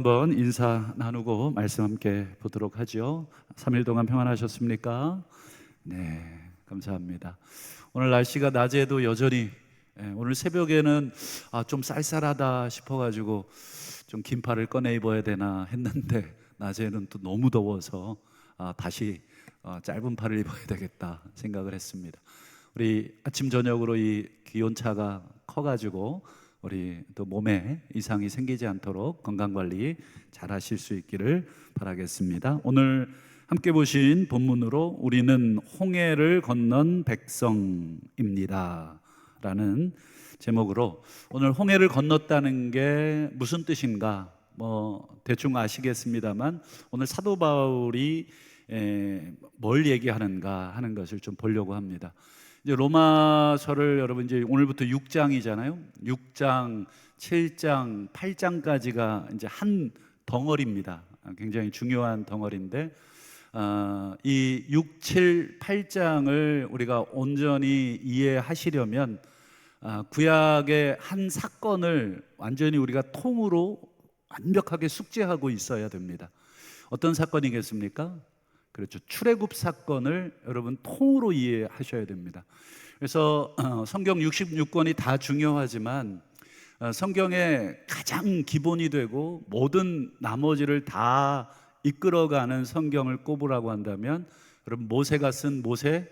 한번 인사 나누고 말씀 함께 보도록 하죠. 3일 동안 평안하셨습니까? 네, 감사합니다. 오늘 날씨가 낮에도 여전히 오늘 새벽에는 좀 쌀쌀하다 싶어가지고 좀 긴팔을 꺼내 입어야 되나 했는데 낮에는 또 너무 더워서 다시 짧은 팔을 입어야 되겠다 생각을 했습니다. 우리 아침 저녁으로 이 기온차가 커가지고 우리 또 몸에 이상이 생기지 않도록 건강관리 잘 하실 수 있기를 바라겠습니다. 오늘 함께 보신 본문으로 우리는 홍해를 건넌 백성입니다 라는 제목으로 오늘 홍해를 건넜다는 게 무슨 뜻인가 대충 아시겠습니다만 오늘 사도 바울이 뭘 얘기하는가 하는 것을 좀 보려고 합니다. 이제 로마서를 여러분 이제 오늘부터 6장이잖아요. 6장, 7장, 8장까지가 이제 한 덩어리입니다. 굉장히 중요한 덩어리인데 이 6, 7, 8장을 우리가 온전히 이해하시려면 구약의 한 사건을 완전히 우리가 통으로 완벽하게 숙지하고 있어야 됩니다. 어떤 사건이겠습니까? 그렇죠. 출애굽 사건을 여러분 통으로 이해하셔야 됩니다. 그래서 성경 66권이 다 중요하지만 성경의 가장 기본이 되고 모든 나머지를 다 이끌어가는 성경을 꼽으라고 한다면 여러분 모세가 쓴 모세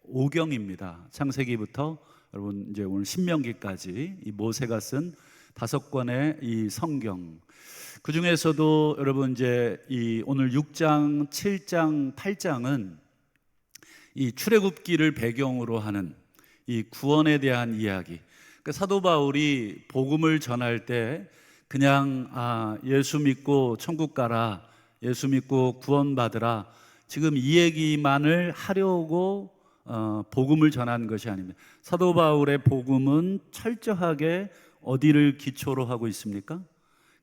오경입니다. 창세기부터 여러분 이제 오늘 신명기까지 이 모세가 쓴 5권의 이 성경, 그 중에서도 여러분 이제 이 오늘 6장, 7장, 8장은 이 출애굽기를 배경으로 하는 이 구원에 대한 이야기. 그러니까 사도 바울이 복음을 전할 때 그냥 예수 믿고 천국 가라, 예수 믿고 구원받으라, 지금 이 얘기만을 하려고 복음을 전한 것이 아닙니다. 사도 바울의 복음은 철저하게 어디를 기초로 하고 있습니까?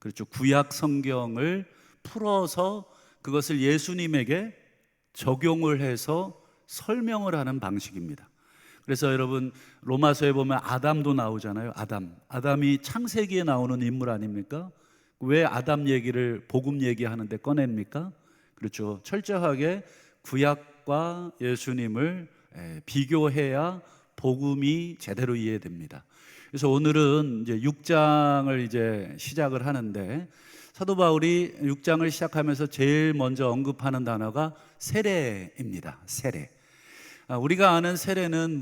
그렇죠. 구약 성경을 풀어서 그것을 예수님에게 적용을 해서 설명을 하는 방식입니다. 그래서 여러분 로마서에 보면 아담도 나오잖아요. 아담이 창세기에 나오는 인물 아닙니까? 왜 아담 얘기를 복음 얘기하는데 꺼냅니까? 그렇죠. 철저하게 구약과 예수님을 비교해야 복음이 제대로 이해됩니다. 그래서 오늘은 이제 6장을 이제 시작을 하는데 사도 바울이 6장을 시작하면서 제일 먼저 언급하는 단어가 세례입니다. 세례. 우리가 아는 세례는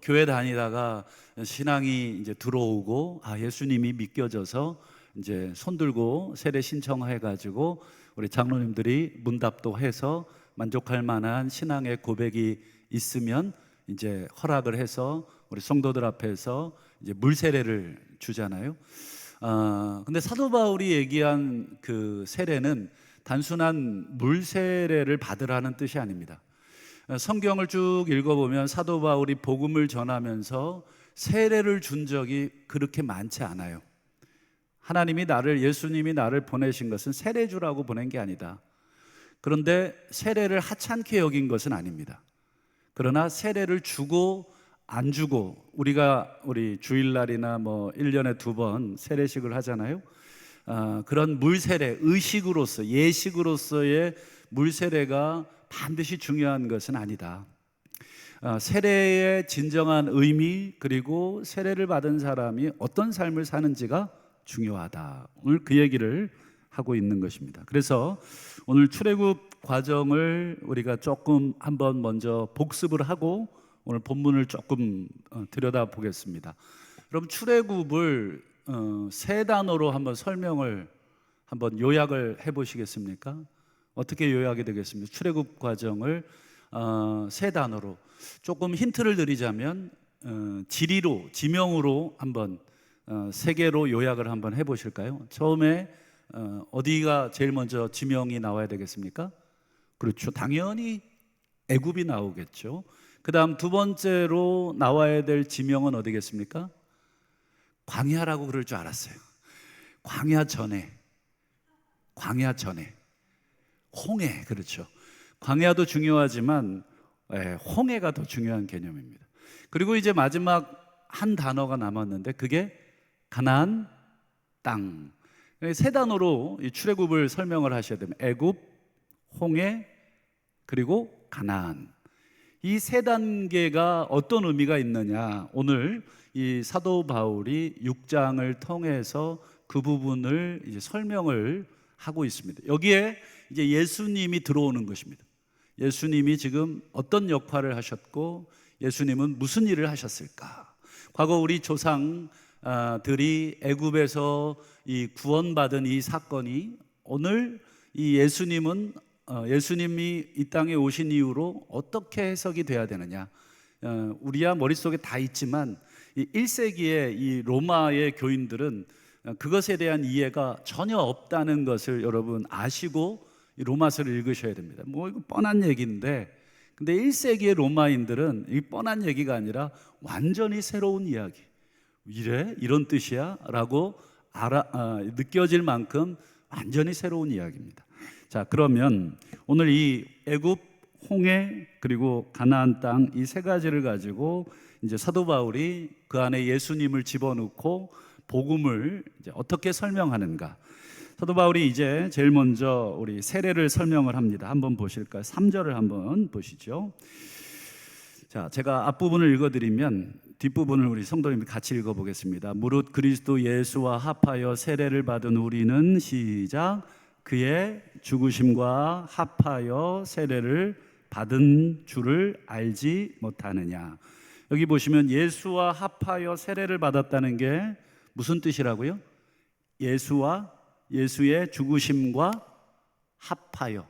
교회 다니다가 신앙이 이제 들어오고 예수님이 믿겨져서 이제 손 들고 세례 신청해 가지고 우리 장로님들이 문답도 해서 만족할 만한 신앙의 고백이 있으면 이제 허락을 해서 우리 성도들 앞에서 이제 물 세례를 주잖아요. 근데 사도 바울이 얘기한 그 세례는 단순한 물 세례를 받으라는 뜻이 아닙니다. 성경을 쭉 읽어보면 사도 바울이 복음을 전하면서 세례를 준 적이 그렇게 많지 않아요. 예수님이 나를 보내신 것은 세례 주라고 보낸 게 아니다. 그런데 세례를 하찮게 여긴 것은 아닙니다. 그러나 세례를 주고 안 주고 우리 주일날이나 1년에 2번 세례식을 하잖아요. 그런 물세례, 의식으로서 예식으로서의 물세례가 반드시 중요한 것은 아니다. 세례의 진정한 의미 그리고 세례를 받은 사람이 어떤 삶을 사는지가 중요하다. 오늘 그 얘기를 하고 있는 것입니다. 그래서 오늘 출애굽 과정을 우리가 조금 한번 먼저 복습을 하고 오늘 본문을 조금 들여다보겠습니다. 그럼 출애굽을 세 단어로 한번 설명을 한번 요약을 해보시겠습니까? 어떻게 요약이 되겠습니까? 출애굽 과정을 세 단어로 조금 힌트를 드리자면 지명으로 한번 세 개로 요약을 한번 해보실까요? 처음에 어디가 제일 먼저 지명이 나와야 되겠습니까? 그렇죠. 당연히 애굽이 나오겠죠. 그 다음 두 번째로 나와야 될 지명은 어디겠습니까? 광야라고 그럴 줄 알았어요. 광야 전에 홍해, 그렇죠. 광야도 중요하지만 홍해가 더 중요한 개념입니다. 그리고 이제 마지막 한 단어가 남았는데 그게 가나안 땅. 세 단어로 이 출애굽을 설명을 하셔야 됩니다. 애굽, 홍해, 그리고 가나안. 이 세 단계가 어떤 의미가 있느냐, 오늘 이 사도 바울이 6장을 통해서 그 부분을 이제 설명을 하고 있습니다. 여기에 이제 예수님이 들어오는 것입니다. 예수님이 지금 어떤 역할을 하셨고 예수님은 무슨 일을 하셨을까? 과거 우리 조상들이 애굽에서 이 구원받은 이 사건이 오늘 이 예수님이 이 땅에 오신 이후로 어떻게 해석이 돼야 되느냐? 우리야 머릿속에 다 있지만 이 1세기의 이 로마의 교인들은 그것에 대한 이해가 전혀 없다는 것을 여러분 아시고 이 로마서를 읽으셔야 됩니다. 뭐 이거 뻔한 얘기인데, 근데 1세기의 로마인들은 이 뻔한 얘기가 아니라 완전히 새로운 이야기. 이래? 이런 뜻이야? 라고 느껴질 만큼 완전히 새로운 이야기입니다. 자, 그러면 오늘 이 애굽, 홍해, 그리고 가나안 땅 이 세 가지를 가지고 이제 사도 바울이 그 안에 예수님을 집어넣고 복음을 이제 어떻게 설명하는가. 사도 바울이 이제 제일 먼저 우리 세례를 설명을 합니다. 한번 보실까요? 3절을 한번 보시죠. 자, 제가 앞부분을 읽어드리면 뒷부분을 우리 성도님이 같이 읽어보겠습니다. 무릇 그리스도 예수와 합하여 세례를 받은 우리는 시작, 그의 죽으심과 합하여 세례를 받은 줄을 알지 못하느냐. 여기 보시면 예수와 합하여 세례를 받았다는 게 무슨 뜻이라고요? 예수의 죽으심과 합하여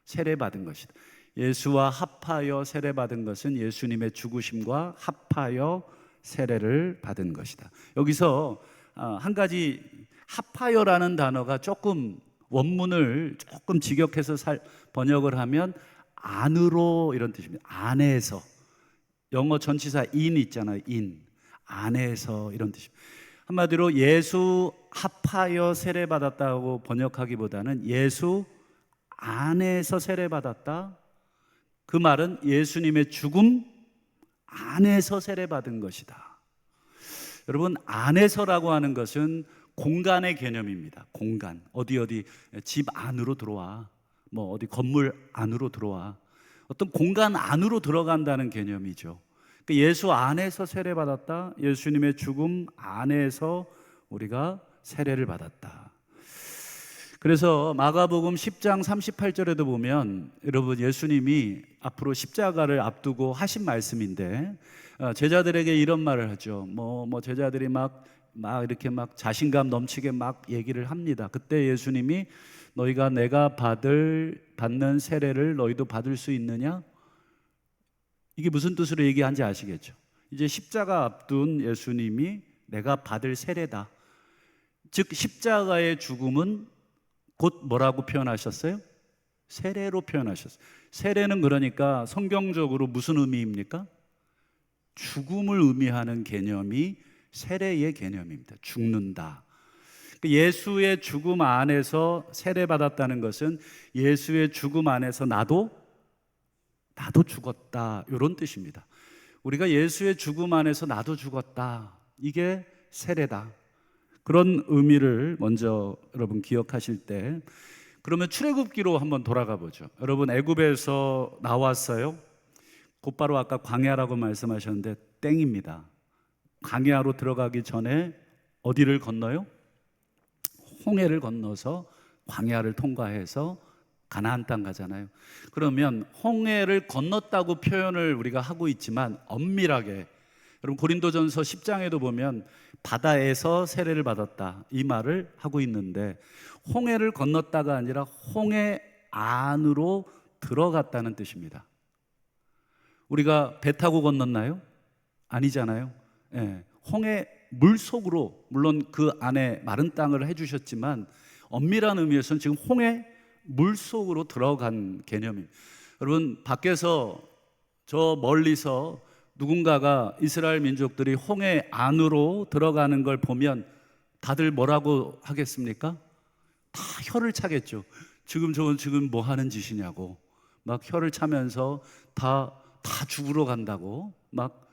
세례받은 것이다. 예수와 합하여 세례받은 것은 예수님의 죽으심과 합하여 세례를 받은 것이다. 여기서 한 가지, 합하여라는 단어가 조금 원문을 조금 직역해서 번역을 하면 안으로 이런 뜻입니다. 안에서. 영어 전치사 in 있잖아요. in. 안에서 이런 뜻입니다. 한마디로 예수 합하여 세례받았다고 번역하기보다는 예수 안에서 세례받았다. 그 말은 예수님의 죽음 안에서 세례받은 것이다. 여러분, 안에서라고 하는 것은 공간의 개념입니다. 공간. 어디 집 안으로 들어와. 뭐 어디 건물 안으로 들어와. 어떤 공간 안으로 들어간다는 개념이죠. 예수 안에서 세례받았다. 예수님의 죽음 안에서 우리가 세례를 받았다. 그래서 마가복음 10장 38절에도 보면 여러분 예수님이 앞으로 십자가를 앞두고 하신 말씀인데 제자들에게 이런 말을 하죠. 뭐 제자들이 막 이렇게 막 자신감 넘치게 막 얘기를 합니다. 그때 예수님이 너희가 내가 받는 세례를 너희도 받을 수 있느냐? 이게 무슨 뜻으로 얘기한지 아시겠죠? 이제 십자가 앞둔 예수님이 내가 받을 세례다. 즉 십자가의 죽음은 곧 뭐라고 표현하셨어요? 세례로 표현하셨어요. 세례는 그러니까 성경적으로 무슨 의미입니까? 죽음을 의미하는 개념이 세례의 개념입니다. 죽는다. 예수의 죽음 안에서 세례받았다는 것은 예수의 죽음 안에서 나도 죽었다, 이런 뜻입니다. 우리가 예수의 죽음 안에서 나도 죽었다, 이게 세례다. 그런 의미를 먼저 여러분 기억하실 때, 그러면 출애굽기로 한번 돌아가 보죠. 여러분 애굽에서 나왔어요. 곧바로 아까 광야라고 말씀하셨는데 땡입니다. 광야로 들어가기 전에 어디를 건너요? 홍해를 건너서 광야를 통과해서 가나안 땅 가잖아요. 그러면 홍해를 건넜다고 표현을 우리가 하고 있지만 엄밀하게 여러분 고린도전서 10장에도 보면 바다에서 세례를 받았다, 이 말을 하고 있는데 홍해를 건넜다가 아니라 홍해 안으로 들어갔다는 뜻입니다. 우리가 배 타고 건넜나요? 아니잖아요. 예, 홍해 물속으로, 물론 그 안에 마른 땅을 해주셨지만 엄밀한 의미에서는 지금 홍해 물속으로 들어간 개념입니다. 여러분 밖에서 저 멀리서 누군가가 이스라엘 민족들이 홍해 안으로 들어가는 걸 보면 다들 뭐라고 하겠습니까? 다 혀를 차겠죠. 지금 뭐 하는 짓이냐고 막 혀를 차면서 다 죽으러 간다고 막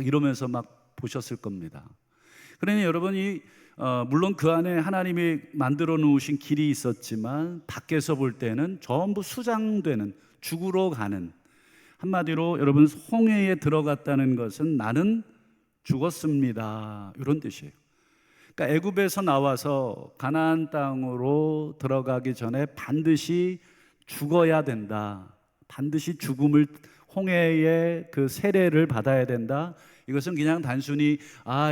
이러면서 막 보셨을 겁니다. 그러니 여러분이 물론 그 안에 하나님이 만들어 놓으신 길이 있었지만 밖에서 볼 때는 전부 수장되는, 죽으러 가는, 한마디로 여러분 홍해에 들어갔다는 것은 나는 죽었습니다, 이런 뜻이에요. 그러니까 애굽에서 나와서 가나안 땅으로 들어가기 전에 반드시 죽어야 된다, 반드시 죽음을, 홍해의 그 세례를 받아야 된다. 이것은 그냥 단순히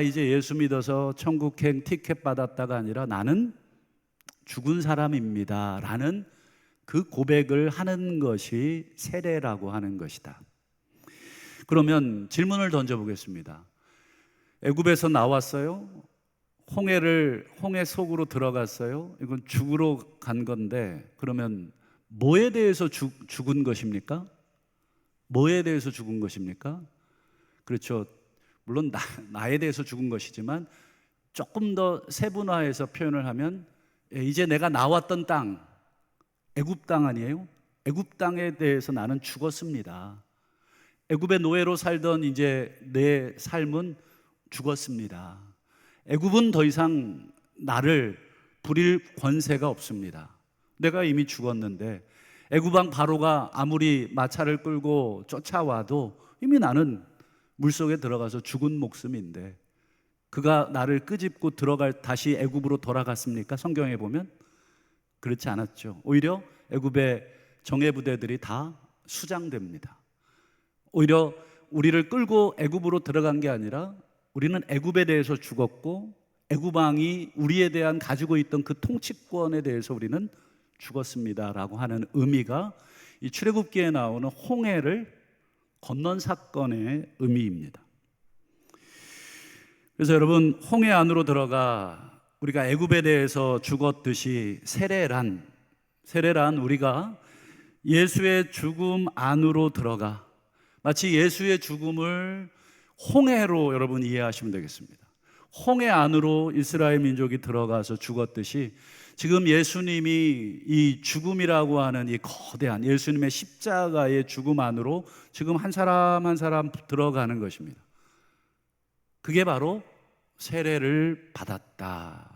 이제 예수 믿어서 천국행 티켓 받았다가 아니라 나는 죽은 사람입니다 라는 그 고백을 하는 것이 세례라고 하는 것이다. 그러면 질문을 던져보겠습니다. 애굽에서 나왔어요. 홍해 속으로 들어갔어요. 이건 죽으러 간 건데, 그러면 뭐에 대해서 죽은 것입니까? 뭐에 대해서 죽은 것입니까? 그렇죠. 물론 나에 대해서 죽은 것이지만 조금 더 세분화해서 표현을 하면 이제 내가 나왔던 땅, 애굽 땅 아니에요? 애굽 땅에 대해서 나는 죽었습니다. 애굽의 노예로 살던 이제 내 삶은 죽었습니다. 애굽은 더 이상 나를 부릴 권세가 없습니다. 내가 이미 죽었는데 애굽 왕 바로가 아무리 마차를 끌고 쫓아와도 이미 나는 물속에 들어가서 죽은 목숨인데, 그가 나를 끄집고 다시 애굽으로 돌아갔습니까? 성경에 보면 그렇지 않았죠. 오히려 애굽의 정예부대들이 다 수장됩니다. 오히려 우리를 끌고 애굽으로 들어간 게 아니라 우리는 애굽에 대해서 죽었고, 애굽 왕이 우리에 대한 가지고 있던 그 통치권에 대해서 우리는 죽었습니다라고 하는 의미가 이 출애굽기에 나오는 홍해를 건넌 사건의 의미입니다. 그래서 여러분, 홍해 안으로 들어가 우리가 애굽에 대해서 죽었듯이 세례란 우리가 예수의 죽음 안으로 들어가 마치 예수의 죽음을 홍해로 여러분 이해하시면 되겠습니다. 홍해 안으로 이스라엘 민족이 들어가서 죽었듯이 지금 예수님이 이 죽음이라고 하는 이 거대한 예수님의 십자가의 죽음 안으로 지금 한 사람 한 사람 들어가는 것입니다. 그게 바로 세례를 받았다.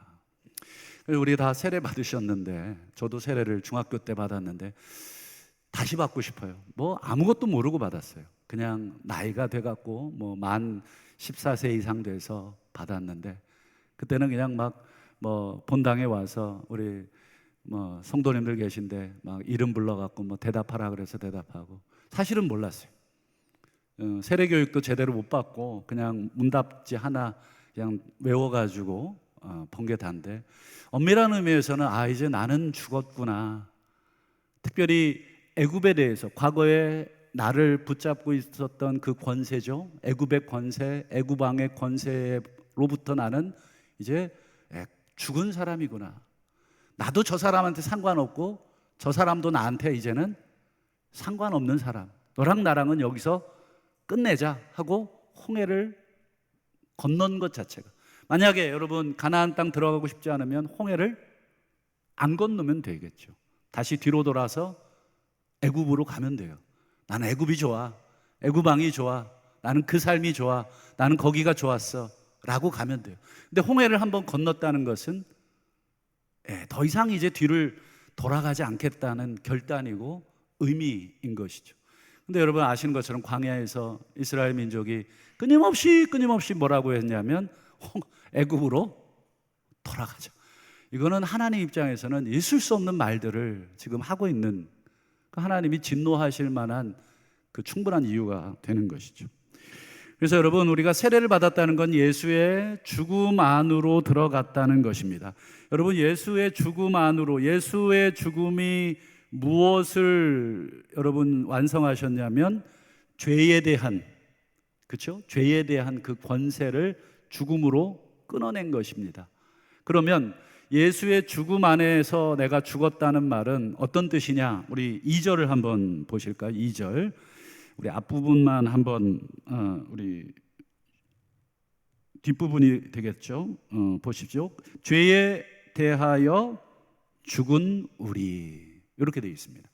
우리 다 세례 받으셨는데, 저도 세례를 중학교 때 받았는데 다시 받고 싶어요. 뭐 아무것도 모르고 받았어요. 그냥 나이가 돼갖고 만 14세 이상 돼서 받았는데, 그때는 그냥 본당에 와서 우리 성도님들 계신데 이름 불러갖고 대답하라 그래서 대답하고, 사실은 몰랐어요. 세례 교육도 제대로 못 받고 그냥 문답지 하나 그냥 외워가지고 번개단데, 엄밀한 의미에서는 이제 나는 죽었구나. 특별히 애굽에 대해서 과거에 나를 붙잡고 있었던 그 권세죠. 애굽의 권세, 애굽 왕의 권세로부터 나는 이제 죽은 사람이구나. 나도 저 사람한테 상관없고 저 사람도 나한테 이제는 상관없는 사람. 너랑 나랑은 여기서 끝내자 하고 홍해를 건넌 것 자체가, 만약에 여러분 가나안 땅 들어가고 싶지 않으면 홍해를 안 건너면 되겠죠. 다시 뒤로 돌아서 애굽으로 가면 돼요. 나는 애굽이 좋아, 애굽 왕이 좋아, 나는 그 삶이 좋아, 나는 거기가 좋았어 라고 가면 돼요. 근데 홍해를 한번 건넜다는 것은 더 이상 이제 뒤를 돌아가지 않겠다는 결단이고 의미인 것이죠. 근데 여러분 아시는 것처럼 광야에서 이스라엘 민족이 끊임없이 뭐라고 했냐면 애굽으로 돌아가자. 이거는 하나님 입장에서는 있을 수 없는 말들을 지금 하고 있는, 하나님이 진노하실 만한 그 충분한 이유가 되는 것이죠. 그래서 여러분, 우리가 세례를 받았다는 건 예수의 죽음 안으로 들어갔다는 것입니다. 여러분, 예수의 죽음 안으로, 예수의 죽음이 무엇을 여러분 완성하셨냐면 죄에 대한, 그렇죠? 죄에 대한 그 권세를 죽음으로 끊어낸 것입니다. 그러면 예수의 죽음 안에서 내가 죽었다는 말은 어떤 뜻이냐? 우리 2절을 한번 보실까요? 2절. 우리 앞부분만 한번 우리 뒷부분이 되겠죠? 보십시오. 죄에 대하여 죽은 우리, 이렇게 되어 있습니다.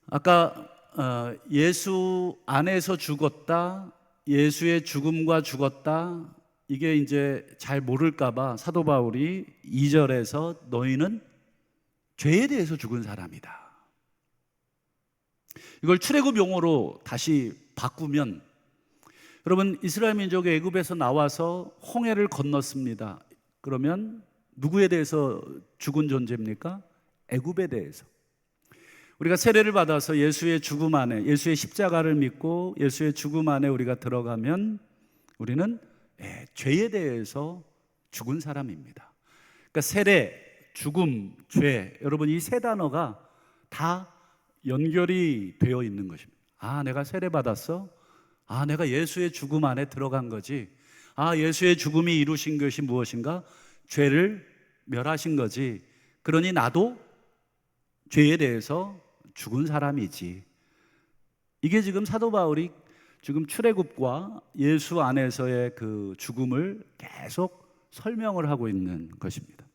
아까 예수 안에서 죽었다, 예수의 죽음과 죽었다, 이게 이제 잘 모를까봐 사도 바울이 2절에서 너희는 죄에 대해서 죽은 사람이다. 이걸 출애굽 용어로 다시 바꾸면, 여러분 이스라엘 민족이 애굽에서 나와서 홍해를 건넜습니다. 그러면 누구에 대해서 죽은 존재입니까? 애굽에 대해서. 우리가 세례를 받아서 예수의 죽음 안에, 예수의 십자가를 믿고 예수의 죽음 안에 우리가 들어가면 우리는 죄에 대해서 죽은 사람입니다. 그러니까 세례, 죽음, 죄, 여러분 이 세 단어가 다 연결이 되어 있는 것입니다. 아, 내가 세례 받았어? 아, 내가 예수의 죽음 안에 들어간 거지. 아, 예수의 죽음이 이루신 것이 무엇인가? 죄를 멸하신 거지. 그러니 나도 죄에 대해서 죽은 사람이지. 이게 지금 사도 바울이 지금 출애굽과 예수 안에서의 그 죽음을 계속 설명을 하고 있는 것입니다.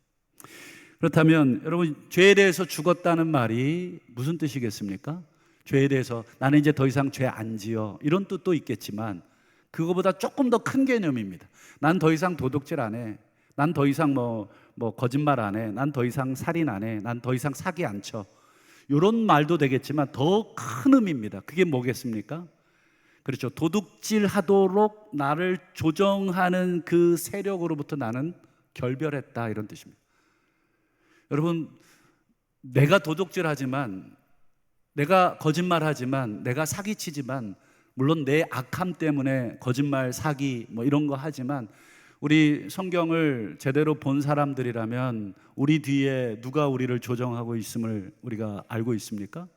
그렇다면 여러분, 죄에 대해서 죽었다는 말이 무슨 뜻이겠습니까? 죄에 대해서 나는 이제 더 이상 죄 안 지어, 이런 뜻도 있겠지만 그거보다 조금 더 큰 개념입니다. 난 더 이상 도둑질 안 해. 난 더 이상 뭐 거짓말 안 해. 난 더 이상 살인 안 해. 난 더 이상 사기 안 쳐. 이런 말도 되겠지만 더 큰 의미입니다. 그게 뭐겠습니까? 그렇죠. 도둑질 하도록 나를 조정하는 그 세력으로부터 나는 결별했다, 이런 뜻입니다. 여러분, 내가 도둑질 하지만, 내가 거짓말 하지만, 내가 사기치지만, 물론 내 악함 때문에 거짓말, 사기 뭐 이런 거 하지만, 우리 성경을 제대로 본 사람들이라면 우리 뒤에 누가 우리를 조정하고 있음을 우리가 알고 있습니까?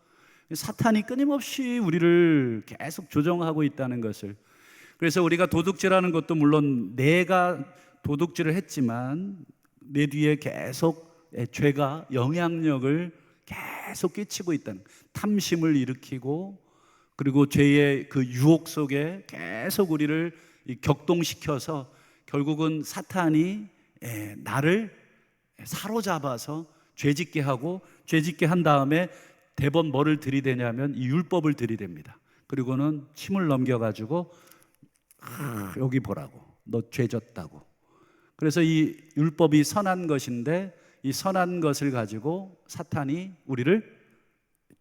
사탄이 끊임없이 우리를 계속 조정하고 있다는 것을. 그래서 우리가 도둑질하는 것도 물론 내가 도둑질을 했지만 내 뒤에 계속 죄가 영향력을 계속 끼치고 있다는, 탐심을 일으키고, 그리고 죄의 그 유혹 속에 계속 우리를 격동시켜서 결국은 사탄이 나를 사로잡아서 죄짓게 하고, 죄짓게 한 다음에 대번 뭐를 들이대냐면 이 율법을 들이댑니다. 그리고는 침을 넘겨가지고 여기 보라고, 너 죄졌다고. 그래서 이 율법이 선한 것인데 이 선한 것을 가지고 사탄이 우리를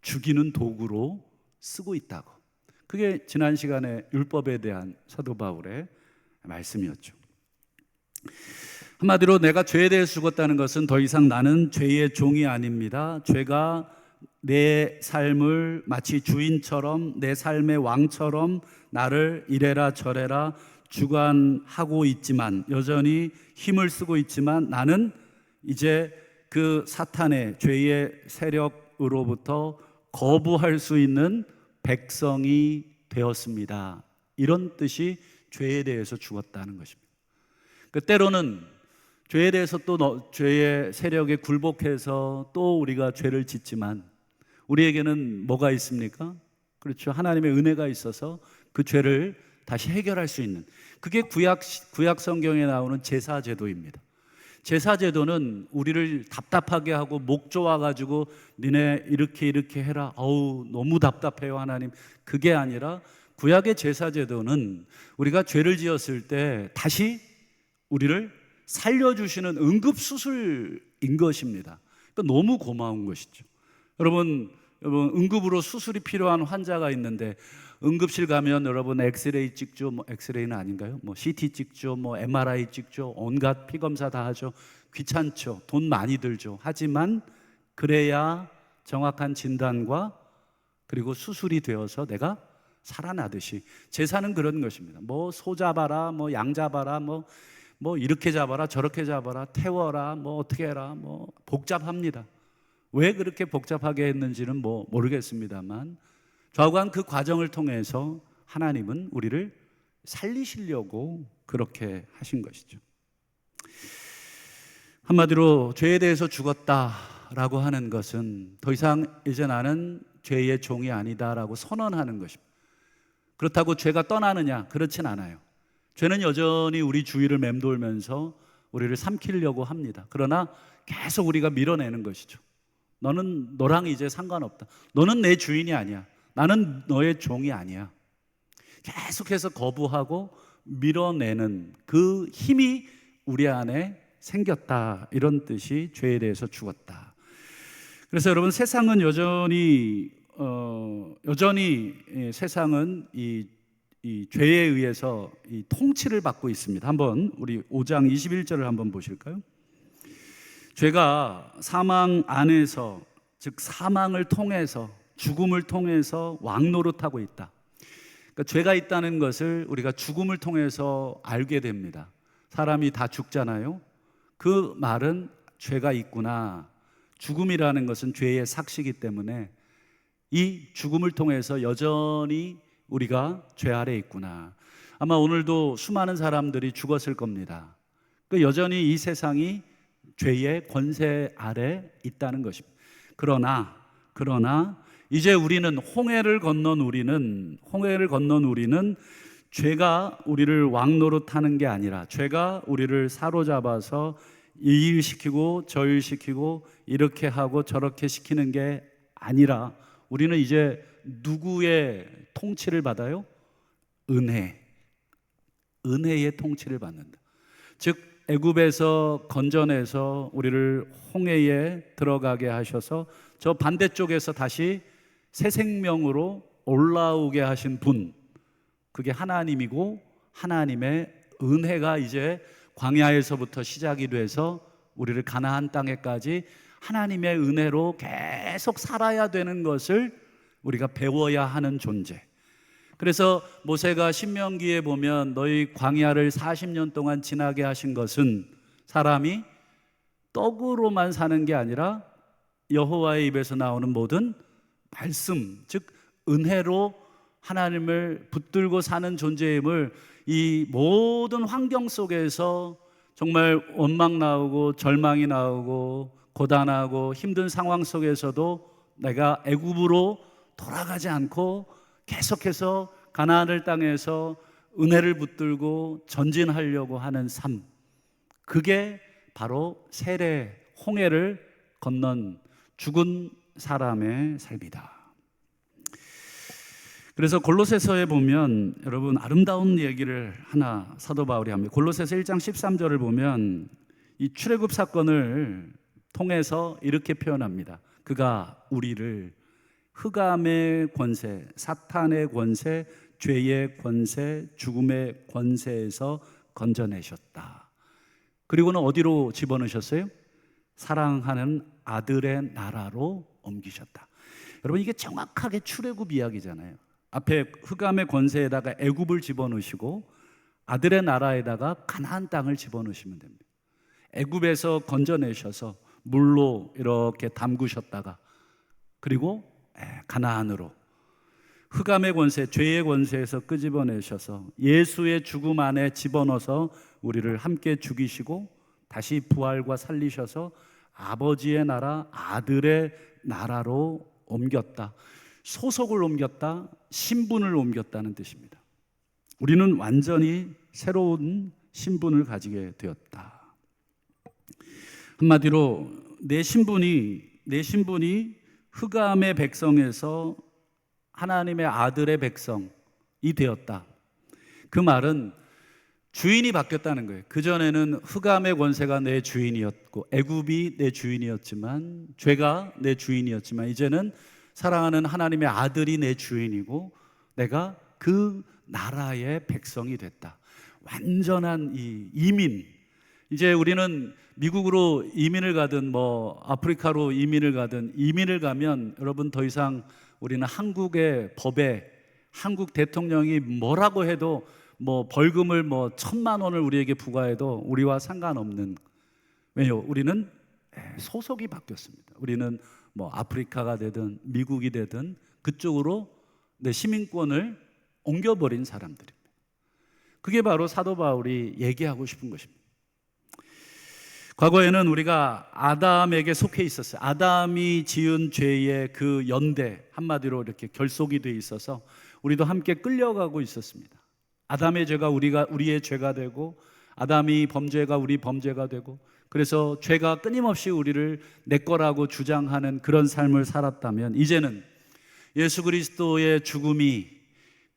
죽이는 도구로 쓰고 있다고. 그게 지난 시간에 율법에 대한 사도 바울의 말씀이었죠. 한마디로 내가 죄에 대해 죽었다는 것은 더 이상 나는 죄의 종이 아닙니다. 죄가 내 삶을 마치 주인처럼, 내 삶의 왕처럼 나를 이래라 저래라 주관하고 있지만, 여전히 힘을 쓰고 있지만 나는 이제 그 사탄의 죄의 세력으로부터 거부할 수 있는 백성이 되었습니다. 이런 뜻이 죄에 대해서 죽었다는 것입니다. 때로는 죄에 대해서 또 죄의 세력에 굴복해서 또 우리가 죄를 짓지만 우리에게는 뭐가 있습니까? 그렇죠. 하나님의 은혜가 있어서 그 죄를 다시 해결할 수 있는, 그게 구약 성경에 나오는 제사제도입니다. 제사제도는 우리를 답답하게 하고 목 조아가지고 니네 이렇게 해라, 어우 너무 답답해요 하나님, 그게 아니라 구약의 제사제도는 우리가 죄를 지었을 때 다시 우리를 살려주시는 응급수술인 것입니다. 그러니까 너무 고마운 것이죠. 여러분 응급으로 수술이 필요한 환자가 있는데 응급실 가면 여러분 엑스레이 찍죠. 뭐 엑스레이는 아닌가요? 뭐 CT 찍죠. 뭐 MRI 찍죠. 온갖 피검사 다 하죠. 귀찮죠. 돈 많이 들죠. 하지만 그래야 정확한 진단과 그리고 수술이 되어서 내가 살아나듯이 제사는 그런 것입니다. 뭐 소 잡아라, 뭐 양 잡아라, 뭐 이렇게 잡아라, 저렇게 잡아라, 태워라, 뭐 어떻게 해라, 뭐 복잡합니다. 왜 그렇게 복잡하게 했는지는 모르겠습니다만 좌우간 그 과정을 통해서 하나님은 우리를 살리시려고 그렇게 하신 것이죠. 한마디로 죄에 대해서 죽었다라고 하는 것은 더 이상 이제 나는 죄의 종이 아니다라고 선언하는 것입니다. 그렇다고 죄가 떠나느냐? 그렇진 않아요. 죄는 여전히 우리 주위를 맴돌면서 우리를 삼키려고 합니다. 그러나 계속 우리가 밀어내는 것이죠. 너랑 이제 상관없다. 너는 내 주인이 아니야. 나는 너의 종이 아니야. 계속해서 거부하고 밀어내는 그 힘이 우리 안에 생겼다, 이런 뜻이 죄에 대해서 죽었다. 그래서 여러분, 세상은 여전히 세상은 이 죄에 의해서 이 통치를 받고 있습니다. 한번 우리 5장 21절을 한번 보실까요? 죄가 사망 안에서, 즉 사망을 통해서, 죽음을 통해서 왕노릇하고 있다. 그러니까 죄가 있다는 것을 우리가 죽음을 통해서 알게 됩니다. 사람이 다 죽잖아요. 그 말은 죄가 있구나, 죽음이라는 것은 죄의 삭시기 때문에 이 죽음을 통해서 여전히 우리가 죄 아래 있구나. 아마 오늘도 수많은 사람들이 죽었을 겁니다. 그 여전히 이 세상이 죄의 권세 아래 있다는 것입니다. 그러나 이제 우리는 홍해를 건넌 우리는 죄가 우리를 왕노릇하는 게 아니라, 죄가 우리를 사로잡아서 이 일 시키고 저 일 시키고 이렇게 하고 저렇게 시키는 게 아니라, 우리는 이제 누구의 통치를 받아요? 은혜의 통치를 받는다. 즉 애굽에서 건져내서 우리를 홍해에 들어가게 하셔서 저 반대쪽에서 다시 새 생명으로 올라오게 하신 분, 그게 하나님이고, 하나님의 은혜가 이제 광야에서부터 시작이 돼서 우리를 가나안 땅에까지 하나님의 은혜로 계속 살아야 되는 것을 우리가 배워야 하는 존재. 그래서 모세가 신명기에 보면 너희 광야를 40년 동안 지나게 하신 것은 사람이 떡으로만 사는 게 아니라 여호와의 입에서 나오는 모든 말씀, 즉 은혜로 하나님을 붙들고 사는 존재임을, 이 모든 환경 속에서 정말 원망 나오고 절망이 나오고 고단하고 힘든 상황 속에서도 내가 애굽으로 돌아가지 않고 계속해서 가나안 땅에서 은혜를 붙들고 전진하려고 하는 삶, 그게 바로 세례 홍해를 건넌 죽은 사람의 삶이다. 그래서 골로새서에 보면 여러분 아름다운 얘기를 하나 사도 바울이 합니다. 골로새서 1장 13절을 보면 이 출애굽 사건을 통해서 이렇게 표현합니다. 그가 우리를 흑암의 권세, 사탄의 권세, 죄의 권세, 죽음의 권세에서 건져내셨다. 그리고는 어디로 집어넣으셨어요? 사랑하는 아들의 나라로 옮기셨다. 여러분, 이게 정확하게 출애굽 이야기잖아요. 앞에 흑암의 권세에다가 애굽을 집어넣으시고 아들의 나라에다가 가나안 땅을 집어넣으시면 됩니다. 애굽에서 건져내셔서 물로 이렇게 담그셨다가, 그리고 가나안으로 흑암의 권세, 죄의 권세에서 끄집어내셔서 예수의 죽음 안에 집어넣어서 우리를 함께 죽이시고 다시 부활과 살리셔서 아버지의 나라, 아들의 나라로 옮겼다. 소속을 옮겼다, 신분을 옮겼다는 뜻입니다. 우리는 완전히 새로운 신분을 가지게 되었다. 한마디로 내 신분이 흑암의 백성에서 하나님의 아들의 백성이 되었다. 그 말은 주인이 바뀌었다는 거예요. 그전에는 흑암의 권세가 내 주인이었고 애굽이 내 주인이었지만, 죄가 내 주인이었지만, 이제는 사랑하는 하나님의 아들이 내 주인이고 내가 그 나라의 백성이 됐다. 완전한 이 이민. 이제 우리는 미국으로 이민을 가든 아프리카로 이민을 가든, 이민을 가면 여러분 더 이상 우리는 한국의 법에, 한국 대통령이 뭐라고 해도 벌금을 1,000만 원을 우리에게 부과해도 우리와 상관없는, 왜요? 우리는 소속이 바뀌었습니다. 우리는 아프리카가 되든 미국이 되든 그쪽으로 내 시민권을 옮겨버린 사람들입니다. 그게 바로 사도 바울이 얘기하고 싶은 것입니다. 과거에는 우리가 아담에게 속해 있었어요. 아담이 지은 죄의 그 연대, 한마디로 이렇게 결속이 돼 있어서 우리도 함께 끌려가고 있었습니다. 아담의 죄가 우리의 죄가 되고, 아담이 범죄가 우리 범죄가 되고, 그래서 죄가 끊임없이 우리를 내 거라고 주장하는 그런 삶을 살았다면, 이제는 예수 그리스도의 죽음이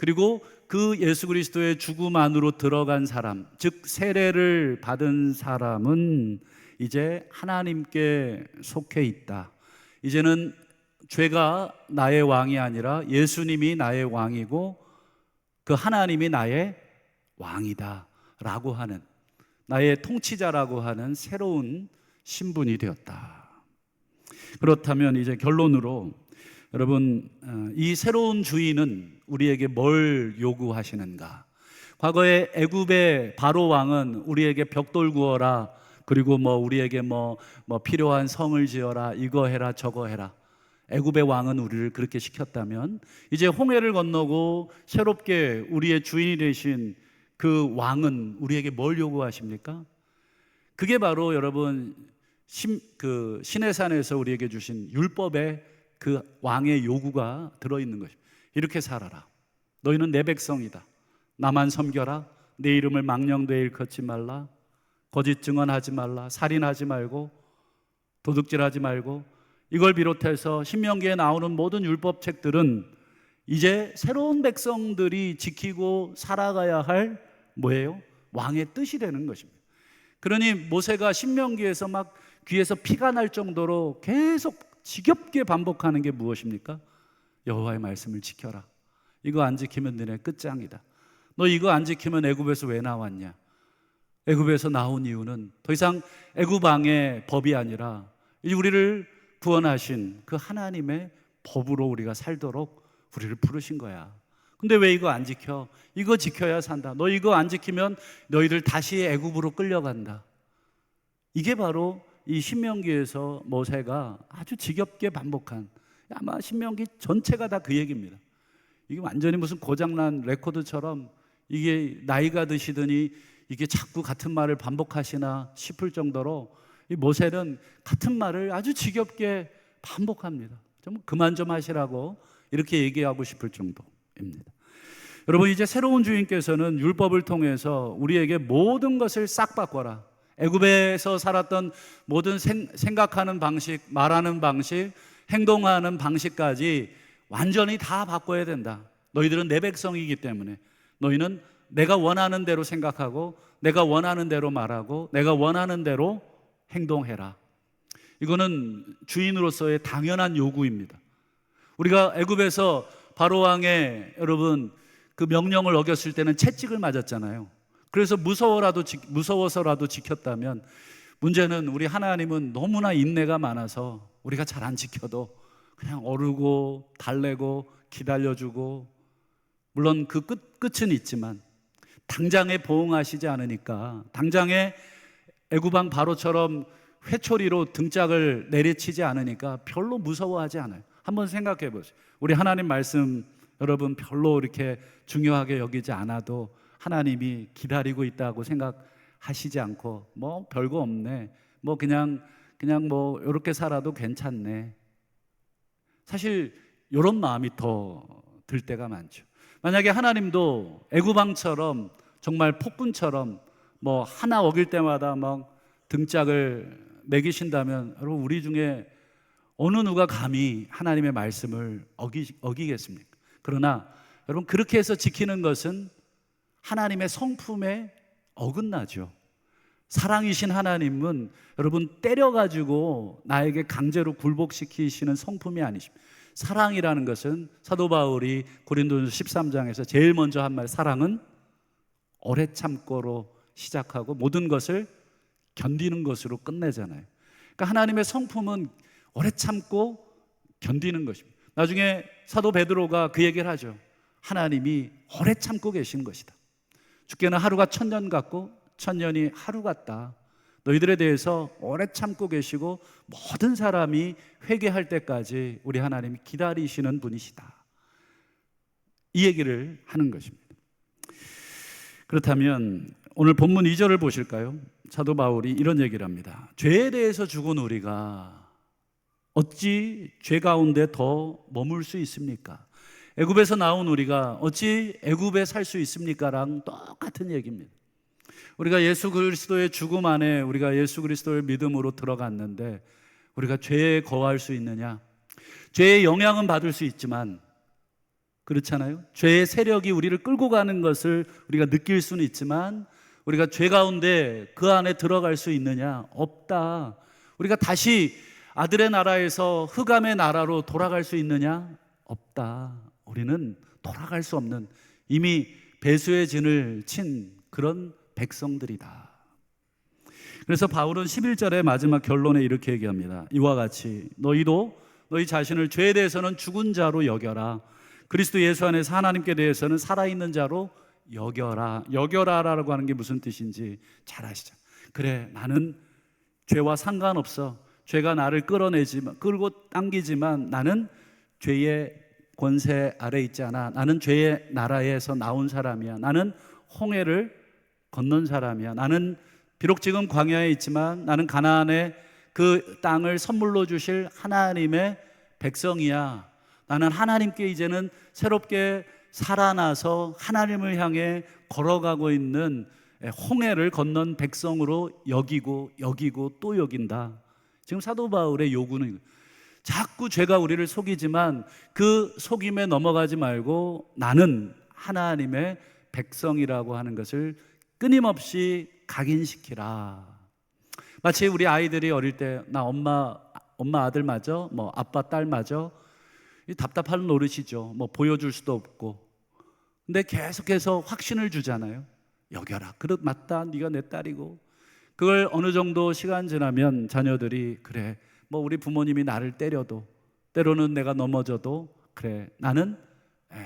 그리고 그 예수 그리스도의 죽음 안으로 들어간 사람, 즉 세례를 받은 사람은 이제 하나님께 속해 있다. 이제는 죄가 나의 왕이 아니라 예수님이 나의 왕이고 그 하나님이 나의 왕이다 라고 하는, 나의 통치자라고 하는 새로운 신분이 되었다. 그렇다면 이제 결론으로 여러분, 이 새로운 주인은 우리에게 뭘 요구하시는가? 과거에 애굽의 바로 왕은 우리에게 벽돌 구워라, 그리고 우리에게 필요한 성을 지어라, 이거 해라 저거 해라. 애굽의 왕은 우리를 그렇게 시켰다면 이제 홍해를 건너고 새롭게 우리의 주인이 되신 그 왕은 우리에게 뭘 요구하십니까? 그게 바로 여러분 시내산에서 우리에게 주신 율법의 그 왕의 요구가 들어있는 것입니다. 이렇게 살아라. 너희는 내 백성이다. 나만 섬겨라. 내 이름을 망령되이 일컫지 말라. 거짓 증언하지 말라. 살인하지 말고 도둑질하지 말고. 이걸 비롯해서 신명기에 나오는 모든 율법책들은 이제 새로운 백성들이 지키고 살아가야 할 뭐예요? 왕의 뜻이 되는 것입니다. 그러니 모세가 신명기에서 막 귀에서 피가 날 정도로 계속 지겹게 반복하는 게 무엇입니까? 여호와의 말씀을 지켜라. 이거 안 지키면 너네 끝장이다. 너 이거 안 지키면 애굽에서 왜 나왔냐? 애굽에서 나온 이유는 더 이상 애굽 왕의 법이 아니라 우리를 구원하신 그 하나님의 법으로 우리가 살도록 우리를 부르신 거야. 근데 왜 이거 안 지켜? 이거 지켜야 산다. 너 이거 안 지키면 너희들 다시 애굽으로 끌려간다. 이게 바로 이 신명기에서 모세가 아주 지겹게 반복한, 아마 신명기 전체가 다 그 얘기입니다. 이게 완전히 무슨 고장난 레코드처럼 이게 나이가 드시더니 이게 자꾸 같은 말을 반복하시나 싶을 정도로 이 모세는 같은 말을 아주 지겹게 반복합니다. 좀 그만 좀 하시라고 이렇게 얘기하고 싶을 정도입니다. 여러분, 이제 새로운 주인께서는 율법을 통해서 우리에게 모든 것을 싹 바꿔라. 애굽에서 살았던 모든 생각하는 방식, 말하는 방식, 행동하는 방식까지 완전히 다 바꿔야 된다. 너희들은 내 백성이기 때문에 너희는 내가 원하는 대로 생각하고 내가 원하는 대로 말하고 내가 원하는 대로 행동해라. 이거는 주인으로서의 당연한 요구입니다. 우리가 애굽에서 바로 왕의 여러분 그 명령을 어겼을 때는 채찍을 맞았잖아요. 그래서 무서워서라도 지켰다면, 문제는 우리 하나님은 너무나 인내가 많아서 우리가 잘 안 지켜도 그냥 어르고 달래고 기다려주고, 물론 그 끝은 있지만 당장에 보응하시지 않으니까, 당장에 애굽왕 바로처럼 회초리로 등짝을 내리치지 않으니까 별로 무서워하지 않아요. 한번 생각해 보세요. 우리 하나님 말씀 여러분 별로 이렇게 중요하게 여기지 않아도 하나님이 기다리고 있다고 생각하시지 않고 별거 없네, 그냥 이렇게 살아도 괜찮네. 사실 이런 마음이 더 들 때가 많죠. 만약에 하나님도 애굽왕처럼 정말 폭군처럼 하나 어길 때마다 등짝을 매기신다면, 여러분 우리 중에 어느 누가 감히 하나님의 말씀을 어기겠습니까? 그러나 여러분 그렇게 해서 지키는 것은 하나님의 성품에 어긋나죠. 사랑이신 하나님은 여러분 때려가지고 나에게 강제로 굴복시키시는 성품이 아니십니다. 사랑이라는 것은 사도 바울이 고린도전서 13장에서 제일 먼저 한 말, 사랑은 오래 참고로 시작하고 모든 것을 견디는 것으로 끝내잖아요. 그러니까 하나님의 성품은 오래 참고 견디는 것입니다. 나중에 사도 베드로가 그 얘기를 하죠. 하나님이 오래 참고 계신 것이다. 주께는 하루가 1000년 같고 1000년이 하루 같다. 너희들에 대해서 오래 참고 계시고 모든 사람이 회개할 때까지 우리 하나님이 기다리시는 분이시다. 이 얘기를 하는 것입니다. 그렇다면 오늘 본문 2절을 보실까요? 사도 바울이 이런 얘기를 합니다. 죄에 대해서 죽은 우리가 어찌 죄 가운데 더 머물 수 있습니까? 애굽에서 나온 우리가 어찌 애굽에 살 수 있습니까? 랑 똑같은 얘기입니다. 우리가 예수 그리스도의 죽음 안에 우리가 예수 그리스도의 믿음으로 들어갔는데 우리가 죄에 거할 수 있느냐? 죄의 영향은 받을 수 있지만 그렇잖아요. 죄의 세력이 우리를 끌고 가는 것을 우리가 느낄 수는 있지만 우리가 죄 가운데 그 안에 들어갈 수 있느냐? 없다. 우리가 다시 아들의 나라에서 흑암의 나라로 돌아갈 수 있느냐? 없다. 우리는 돌아갈 수 없는, 이미 배수의 진을 친 그런 백성들이다. 그래서 바울은 11절의 마지막 결론에 이렇게 얘기합니다. 이와 같이 너희도 너희 자신을 죄에 대해서는 죽은 자로 여겨라. 그리스도 예수 안에서 하나님께 대해서는 살아있는 자로 여겨라. 여겨라라고 하는 게 무슨 뜻인지 잘 아시죠? 그래, 나는 죄와 상관없어. 죄가 나를 끌고 당기지만 나는 죄의 권세 아래 있지 않아. 나는 죄의 나라에서 나온 사람이야. 나는 홍해를 건넌 사람이야. 나는 비록 지금 광야에 있지만 나는 가나안의 그 땅을 선물로 주실 하나님의 백성이야. 나는 하나님께 이제는 새롭게 살아나서 하나님을 향해 걸어가고 있는 홍해를 건넌 백성으로 여기고 또 여긴다. 지금 사도 바울의 요구는 자꾸 죄가 우리를 속이지만 그 속임에 넘어가지 말고 나는 하나님의 백성이라고 하는 것을 끊임없이 각인시키라. 마치 우리 아이들이 어릴 때 나 엄마 아들 맞아? 뭐 아빠 딸 맞아? 답답한 노릇이죠. 뭐 보여줄 수도 없고. 근데 계속해서 확신을 주잖아요. 여겨라. 그릇 맞다. 네가 내 딸이고. 그걸 어느 정도 시간 지나면 자녀들이 그래. 뭐 우리 부모님이 나를 때려도 때로는 내가 넘어져도 그래. 나는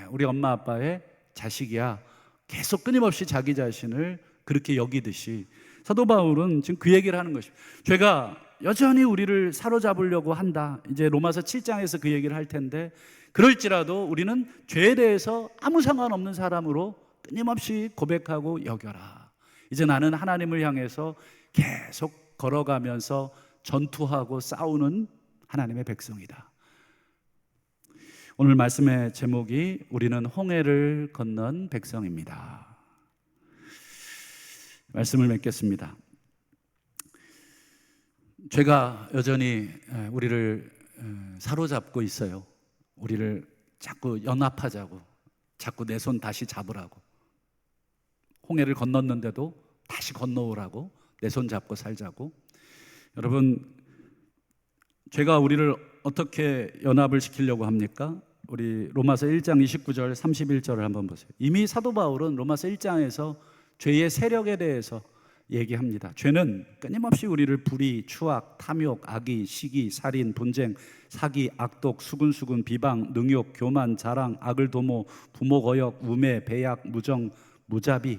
우리 엄마 아빠의 자식이야. 계속 끊임없이 자기 자신을 그렇게 여기듯이 사도 바울은 지금 그 얘기를 하는 것입니다. 죄가 여전히 우리를 사로잡으려고 한다. 이제 로마서 7장에서 그 얘기를 할 텐데 그럴지라도 우리는 죄에 대해서 아무 상관없는 사람으로 끊임없이 고백하고 여겨라. 이제 나는 하나님을 향해서 계속 걸어가면서 전투하고 싸우는 하나님의 백성이다. 오늘 말씀의 제목이 우리는 홍해를 건넌 백성입니다. 말씀을 맺겠습니다. 죄가 여전히 우리를 사로잡고 있어요. 우리를 자꾸 연합하자고, 자꾸 내 손 다시 잡으라고, 홍해를 건넜는데도 다시 건너오라고, 내 손 잡고 살자고. 여러분, 죄가 우리를 어떻게 연합을 시키려고 합니까? 우리 로마서 1장 29절 31절을 한번 보세요. 이미 사도 바울은 로마서 1장에서 죄의 세력에 대해서 얘기합니다. 죄는 끊임없이 우리를 불의, 추악, 탐욕, 악의, 시기, 살인, 분쟁, 사기, 악독, 수군수군, 비방, 능욕, 교만, 자랑, 악을 도모, 부모 거역, 우매, 배약, 무정, 무자비.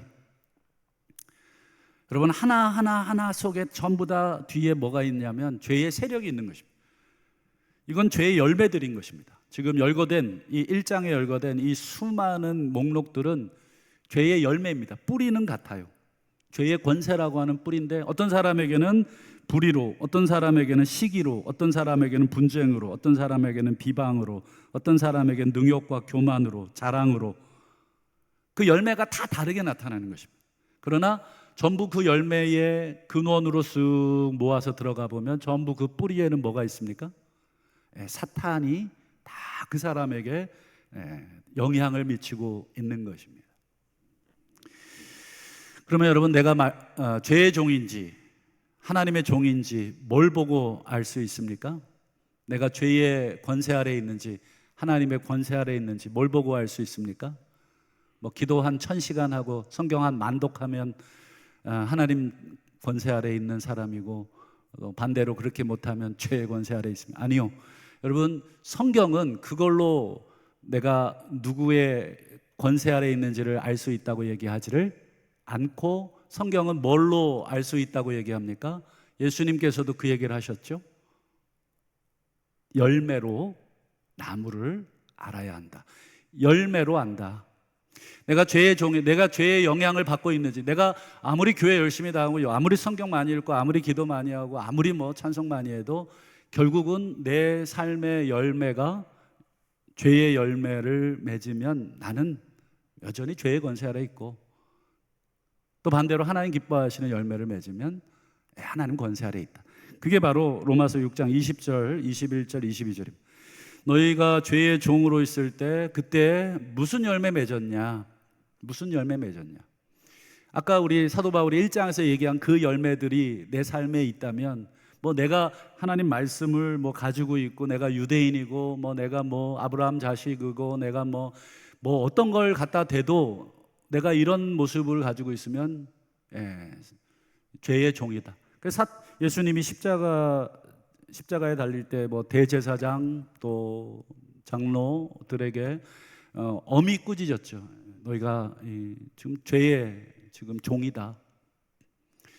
여러분, 하나 속에 전부 다 뒤에 뭐가 있냐면 죄의 세력이 있는 것입니다. 이건 죄의 열매들인 것입니다. 지금 열거된 이 1장에 열거된 이 수많은 목록들은 죄의 열매입니다. 뿌리는 같아요. 죄의 권세라고 하는 뿌리인데 어떤 사람에게는 불의로, 어떤 사람에게는 시기로, 어떤 사람에게는 분쟁으로, 어떤 사람에게는 비방으로, 어떤 사람에게는 능욕과 교만으로, 자랑으로, 그 열매가 다 다르게 나타나는 것입니다. 그러나 전부 그 열매의 근원으로 쓱 모아서 들어가 보면 전부 그 뿌리에는 뭐가 있습니까? 사탄이 다 그 사람에게 영향을 미치고 있는 것입니다. 그러면 여러분, 내가 죄의 종인지 하나님의 종인지 뭘 보고 알 수 있습니까? 내가 죄의 권세 아래 있는지 하나님의 권세 아래 있는지 뭘 보고 알 수 있습니까? 뭐 기도 한 1000시간 하고 성경 한 만독하면 하나님 권세 아래 있는 사람이고, 반대로 그렇게 못하면 죄의 권세 아래 있습니다. 아니요. 여러분, 성경은 그걸로 내가 누구의 권세 아래 있는지를 알 수 있다고 얘기하지를 않고, 성경은 뭘로 알 수 있다고 얘기합니까? 예수님께서도 그 얘기를 하셨죠. 열매로 나무를 알아야 한다. 열매로 안다. 내가 죄의 종이, 내가 죄의 영향을 받고 있는지, 내가 아무리 교회 열심히 다니고 아무리 성경 많이 읽고 아무리 기도 많이 하고 아무리 뭐 찬송 많이 해도 결국은 내 삶의 열매가 죄의 열매를 맺으면 나는 여전히 죄의 권세 아래 있고, 또 반대로 하나님 기뻐하시는 열매를 맺으면 하나님 권세 아래 있다. 그게 바로 로마서 6장 20절, 21절, 22절입니다. 너희가 죄의 종으로 있을 때 그때 무슨 열매 맺었냐? 무슨 열매 맺었냐? 아까 우리 사도 바울이 1장에서 얘기한 그 열매들이 내 삶에 있다면, 뭐 내가 하나님 말씀을 뭐 가지고 있고, 내가 유대인이고, 뭐 내가 뭐 아브라함 자식이고, 내가 뭐 어떤 걸 갖다 대도 내가 이런 모습을 가지고 있으면 죄의 종이다. 그래서 예수님이 십자가에 달릴 때 뭐 대제사장 또 장로들에게 엄히 꾸짖었죠. 너희가 지금 죄의 지금 종이다.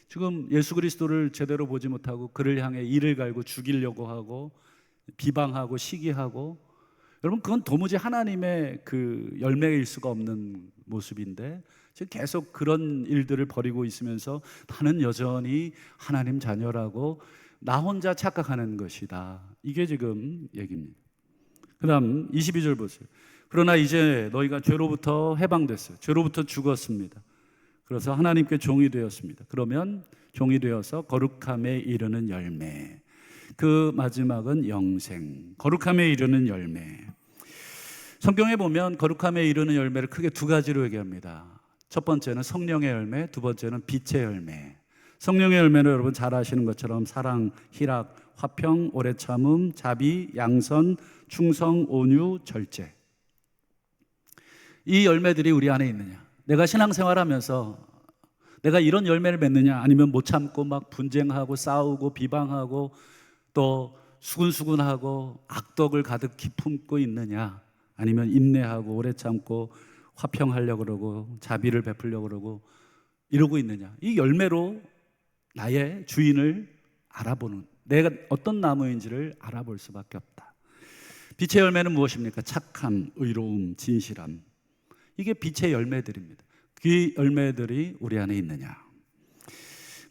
지금 예수 그리스도를 제대로 보지 못하고 그를 향해 이를 갈고 죽이려고 하고 비방하고 시기하고, 여러분 그건 도무지 하나님의 그 열매일 수가 없는 모습인데, 지금 계속 그런 일들을 벌이고 있으면서 나는 여전히 하나님 자녀라고 나 혼자 착각하는 것이다. 이게 지금 얘기입니다. 그 다음 22절 보세요. 그러나 이제 너희가 죄로부터 해방됐어요. 죄로부터 죽었습니다. 그래서 하나님께 종이 되었습니다. 그러면 종이 되어서 거룩함에 이르는 열매, 그 마지막은 영생, 거룩함에 이르는 열매. 성경에 보면 거룩함에 이르는 열매를 크게 두 가지로 얘기합니다. 첫 번째는 성령의 열매, 두 번째는 빛의 열매. 성령의 열매는 여러분 잘 아시는 것처럼 사랑, 희락, 화평, 오래 참음, 자비, 양선, 충성, 온유, 절제. 이 열매들이 우리 안에 있느냐? 내가 신앙생활하면서 내가 이런 열매를 맺느냐? 아니면 못 참고 막 분쟁하고 싸우고 비방하고 또 수근수근하고 악덕을 가득히 품고 있느냐? 아니면 인내하고 오래 참고 화평하려고 그러고 자비를 베풀려고 그러고 이러고 있느냐? 이 열매로 나의 주인을 알아보는, 내가 어떤 나무인지를 알아볼 수밖에 없다. 빛의 열매는 무엇입니까? 착함, 의로움, 진실함. 이게 빛의 열매들입니다. 그 열매들이 우리 안에 있느냐?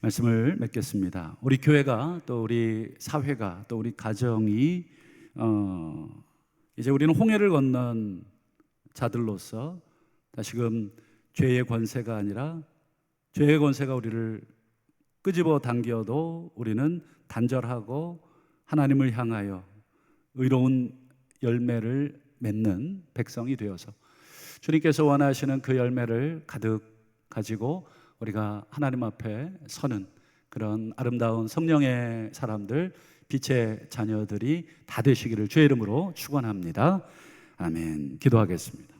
말씀을 맺겠습니다. 우리 교회가 또 우리 사회가 또 우리 가정이 이제 우리는 홍해를 건넌 자들로서 다시금 죄의 권세가 아니라, 죄의 권세가 우리를 끄집어 당겨도 우리는 단절하고 하나님을 향하여 의로운 열매를 맺는 백성이 되어서 주님께서 원하시는 그 열매를 가득 가지고 우리가 하나님 앞에 서는 그런 아름다운 성령의 사람들, 빛의 자녀들이 다 되시기를 주의 이름으로 축원합니다. 아멘. 기도하겠습니다.